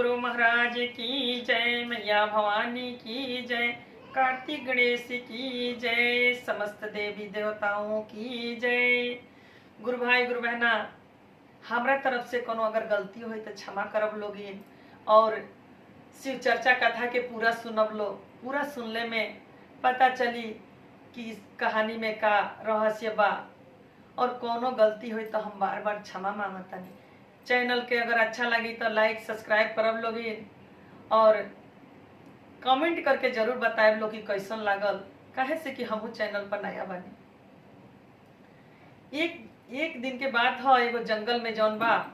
गुरु महाराज की जय, मैया भवानी की जय, कार्तिक गणेश की जय, समस्त देवी देवताओं की जय। गुरु भाई गुरु बहना, हमरा तरफ से कोनो अगर गलती हो तो क्षमा करब लोगिन। और शिव चर्चा कथा के पूरा सुनब लो। पूरा सुनले में पता चली कि इस कहानी में का रहस्य बा। और कोनो गलती हुई तो हम बार बार क्षमा मांगतानी। चैनल के अगर अच्छा लगी तो लाइक सब्सक्राइब करब लोगिन और कमेंट करके जरूर बताएब लोग कि कैसन लागल, काहे से कि हमहू चैनल पर नया बनी। एक दिन के बात है, एगो जंगल में जौन बा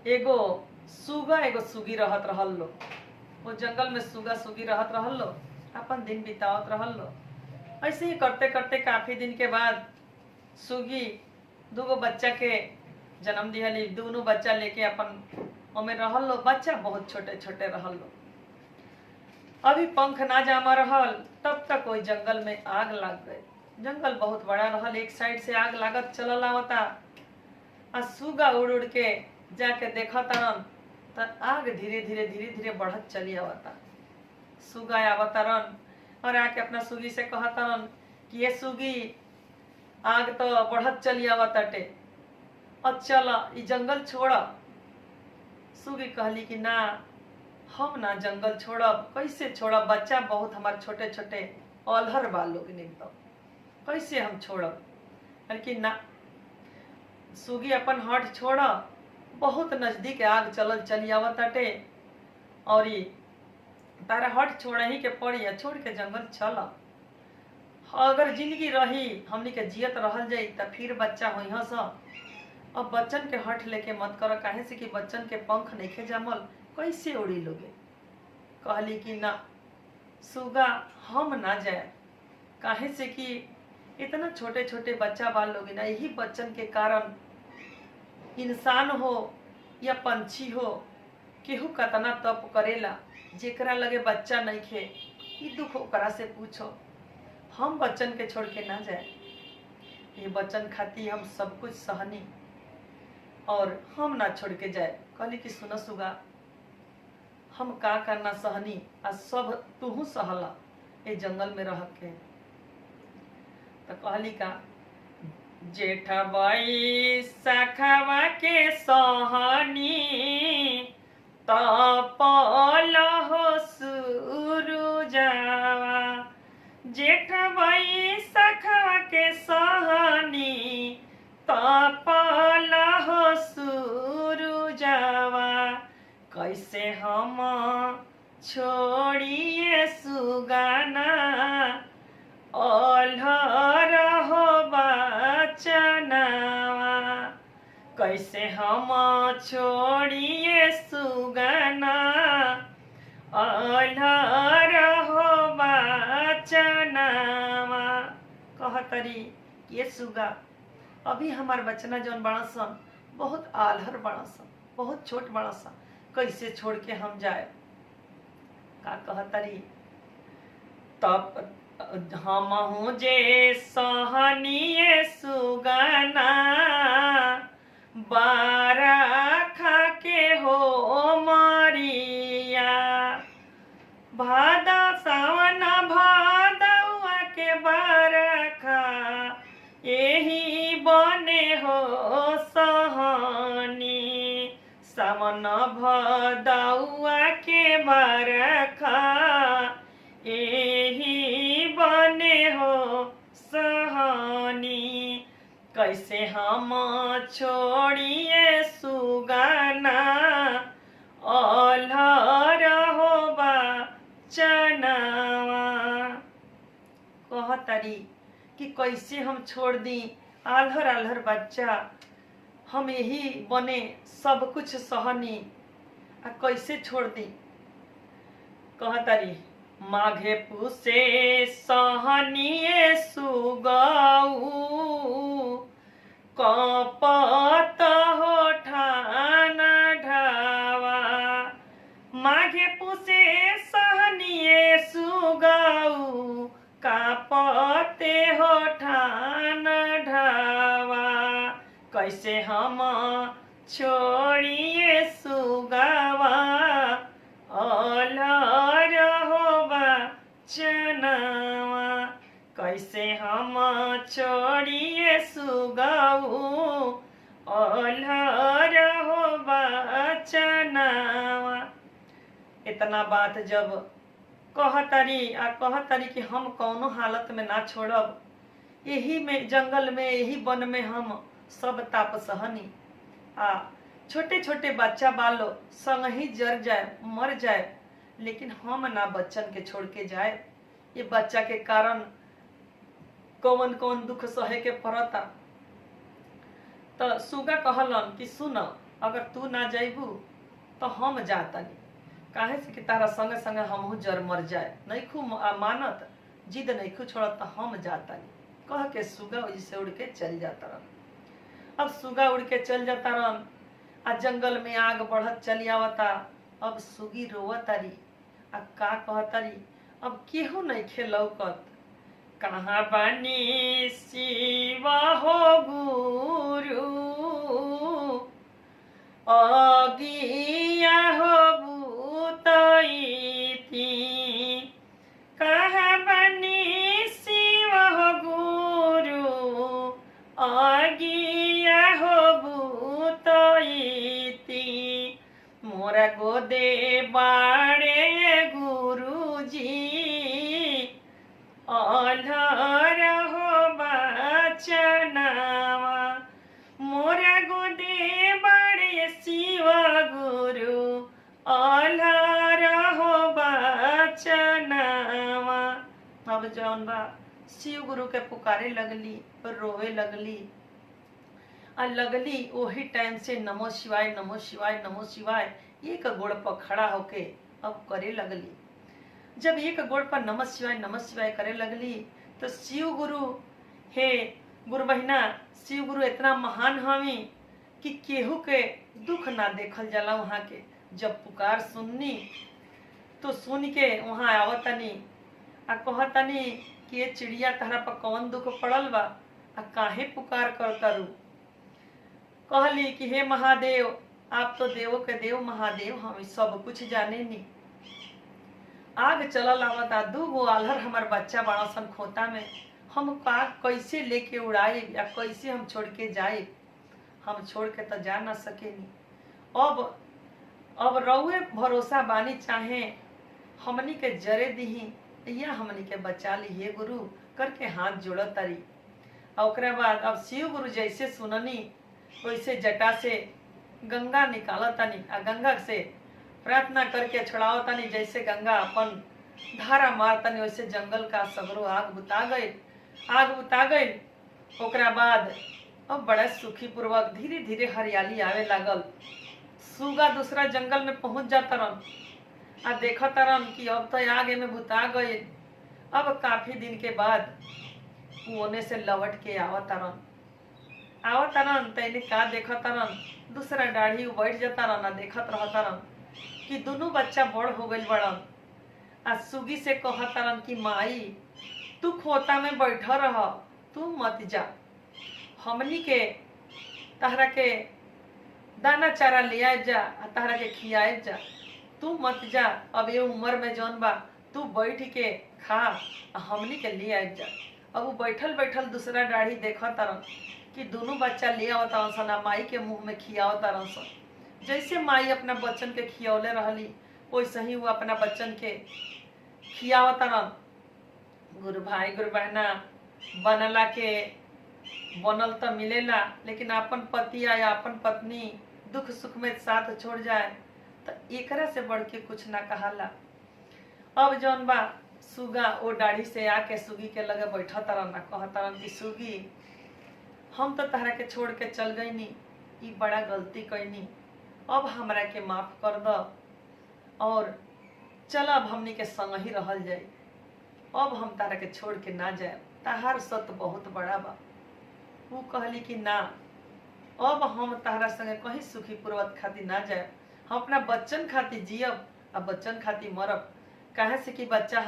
एगो सुगा एगो सुगी रहत रहल लो। वो जंगल में सुगा सुगी रहत रहल लो, अपन दिन बितावत रहल लो। ऐसे ही करते करते काफी दिन के बाद सुगी दूगो बच्चा के जन्म दिहली। दोनों बच्चा लेके अपन ओमे रहल लो। बच्चा बहुत छोटे छोटे रहल लो। अभी पंख ना जामा रहल तब तक कोई जंगल में आग लग गए। जंगल बहुत बड़ा रहल, एक साइड से आग लागत चलल आवता। आ सुगा उड़ उड़ के जाके देखा तरन त आग धीरे धीरे बढ़त चली आवता। सुगा आवतारन और आके अपना सुगी से कहतरन कि ये सुगी, आग तो बढ़त चली आवताटे, अब चल ई जंगल छोड़। सुगी कहली कि ना, हम ना जंगल छोड़ब। कैसे छोड़ब? बच्चा बहुत हमारे छोटे छोटे अलहर बा लोग एकदम, कैसे हम छोड़ब? कि ना, सुगी अपन हट छोड़। बहुत नजदीक आग चलल चली आवताटे और ई तारा हट छोड़ ही के पड़ी। छोड़ के जंगल चल। अगर जिंदगी रही हमनी के जियत रहल जाई त फिर बच्चा होई हस। अब बच्चन के हट लेके मत कर, काहे से कि बच्चन के पंख नइखे जमल, कैसे उड़ी लोगे? कहली कि ना सुगा, हम ना जाए। काहे से कि इतना छोटे छोटे बच्चा बाल लोगे ना, यही बच्चन के कारण इंसान हो या पंछी हो, केहू कतना तप करेला। जेकरा लगे बच्चा नइखे, ई दुख ओकरा से पूछो। हम बच्चन के छोड़ के ना जाए। ये बच्चन खाती हम सब कुछ सहनी और हम ना छोड़ के जाए। कहली कि सुनो सुगा, हम का करना सहनी आ सब तूहू सहला ए जंगल में रह के। तो कहली का, जेठबाई सखवा के सहनी तपल हो सूरुजवा। जेठबाई सखवा के सहनी तपल हो सूरुजवा। कैसे हम छोड़िए सुगाना अलहर हो बचनावा। कैसे हम छोड़िए सुगाना अलहर हो बचनावा। कहतरी ये सुगा, अभी हमार बचना जौन बड़ा सन बहुत आल्हर बड़ा सन, बहुत छोट बड़ा सन, कैसे छोड़ के हम जाए? का कहतरी, तब हमहू जे सहनिए सुगाना बारखा के हो मरिया। भादा सावन भादवा के बारखा यही बने हो सहनी। सावन भदौआ के बरखा यही बने हो सहनी। कैसे हम छोड़िए सुगाना अलहर हो बचनावा। कहतरी कि कैसे हम छोड़ दी आल्हर आल्हर बच्चा, हम यही बने सब कुछ सहनी, आ कैसे छोड़ दी? कहतरी, माघे पुसे सहनिए सुगऊ कपत हो ठाना ढावा। माघे पुसे सहनिए सुगऊ कापते हो ठाना ढावा। कैसे हम छोड़िए सुगावा नावा। इतना बात जब कहतरी कि हम कौनो हालत में ना छोड़ब, यही में जंगल में यही वन में हम सब ताप सहनी। आ छोटे छोटे बच्चा बालो संग ही जर जाए मर जाए, लेकिन हम ना बच्चन के छोड़ के जाए। ये बच्चा के कारण कौन कौन दुख सहे के पड़ता। तो सुगा कहलन कि सुन, अगर तू ना जाइबू तो हम जातनी, काहे से कि तारा संगे संगे हमहू जर मर जाए। नैखू मानत, जिद नैखू छोड़त तो हम जातनी, कह के सुगा वही से उड़ के चल जाता रन। अब सुगा उड़ के चल जाता रन, आ जंगल में आग बढ़त चली आवता। अब सुगी रोवतारी, आ का कहतारी, अब केहू नहीं खेलौकत। कहाँ बानी शिवा हो गुरु, अगिया हो भूतई थी। कहाँ बानी शिवा हो गुरु, अगिया हो भूतई थी। मोरा गोदे बाड़े गुरुजी, अलहर हो बचनावा। मोरा गोदे बड़े शिव गुरु, अलहर हो बचनावा। अब जौन बा शिव गुरु के पुकारे लगली, रोवे लगली। आ लगली वही टाइम से नमो शिवाय नमो शिवाय नमो शिवाय एक गोड़ पर खड़ा होके अब करे लगली। जब एक गोड़ पर नमः शिवाय करे लगली, तो शिव गुरु, हे गुरु बहिना, शिव गुरु इतना महान हमी कि केहू के दुख ना देखल जाला। वहाँ के जब पुकार सुननी तो सुन के वहाँ आवतनी, आ कहतनी कि ये चिड़िया तहरा पर कौन दुख पड़ल बा, आ काहे पुकार करतरू। कहली कि हे महादेव, आप तो देवों के देव महादेव, हम सब कुछ जाने नी। आग चलल आवता, 2 गो आल्हर हमार बच्चा बड़ा सन खोता में, हम का कैसे लेके उड़ाए या कैसे हम छोड़ के जाए। हम छोड़ के तो जा ना सकेनी। अब रउए भरोसा बानी, चाहे हमनी के जरे दीही या हमनी के बचा ली, हे गुरु करके हाथ जोड़ तरी। ओकरा बाद अब शिव गुरु जैसे सुननी वैसे जटा से गंगा निकालतनी, आ गंगा से प्रार्थना करके छुड़ावतनी। जैसे गंगा अपन धारा मारतनी, वैसे जंगल का सगरो आग बुता गई। ओकरा बाद अब बड़ा सुखी पूर्वक धीरे धीरे हरियाली आवे लागल। सुगा दूसरा जंगल में पहुंच जाता रन, आ देखता रन कि अब तो आगे में बुता गए। अब काफी दिन के बाद ओने से लौट के आवता रन, तैने का देखता रन, दूसरा डाढ़ी बैठ जाता रन, आ देखत रहता रन कि दोनों बच्चा बड़ हो गई बड़न। आ सुगी से कहता रन कि माई, तू खोता में बैठ रह, तू मत जा, हमनी के तहरा के दाना चारा ले आए जा, तहरा के खियाए जा, तू मत जा। अब ये उम्र में जौन बा तू बैठ के खा, हमनी के ले आए जा। अब वो बैठल बैठल दूसरा डाढ़ी देखत रन कि दोनों बच्चा ले आवत सन, आ माई के मुंह में खियावत सन। जैसे माई अपना बच्चन के खियौले रहली, वैसे ही वो अपना बच्चन के खियावत रन। गुरु भाई गुरु बहना बनला के बनल तो मिलेला, लेकिन अपन पति या अपन पत्नी दुख सुख में साथ छोड़ जाए तो एकरा से बढ़ के कुछ ना कहाला। अब जौन बा सुगा ओ डाढ़ी से आके सुगी के लगे बैठा तरन, ना कहतरन कि सुगी, हम तो तहरा के छोड़ के चल गई नी, ई बड़ा गलती कैनी, अब हमरा के माफ कर द और चल अब हमनी के संग ही रहल जाए। अब हम तारा के छोड़ के ना जाए, तहार सत बहुत बड़ा बा। वो कहली कि ना, अब हम तारा संगे कहीं सुखी पूर्वक खातिर ना जाए, हम अपना बच्चन खातिर जियब आ बच्चन खातिर मरब। काहे से कि बच्चा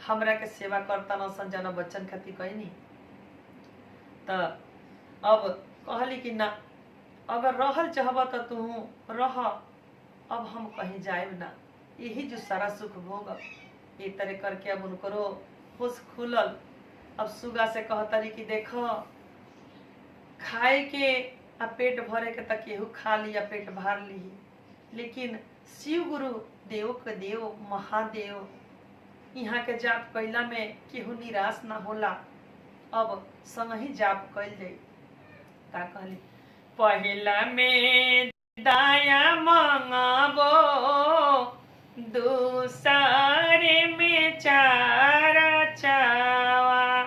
हमरा के सेवा करता न सन, जाना बच्चन खातिर कहीं नहीं। तो अब कहली कि ना, अगर रहल चाहब तो तू रह, अब हम कहीं जाएब ना, यही जो सारा सुख भोग। ये तरह करके अब उनको होश खुलल। अब सुगा से कहतरी कि देखो, खाए के आ पेट भरे के तक केहू खा ली या पेट भर ली, लेकिन शिव गुरु देव के देव महादेव यहाँ के जाप कैला में केहू निराश ना होला। अब संग ही जाप कैल जाई। का कहली, पहिला में दाया मंगबो, दूसरे में चारा चावा।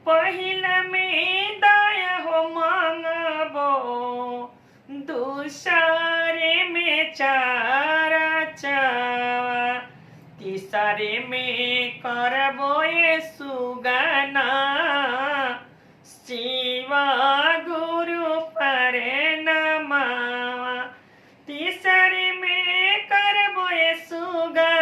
पहिला में दाया हो मंगबो, दूसरे में चारा चावा। तीसरे में करबो ये सुगना, शिवा गुरु पर नमावा। तीसरे में करबो ये सुगना,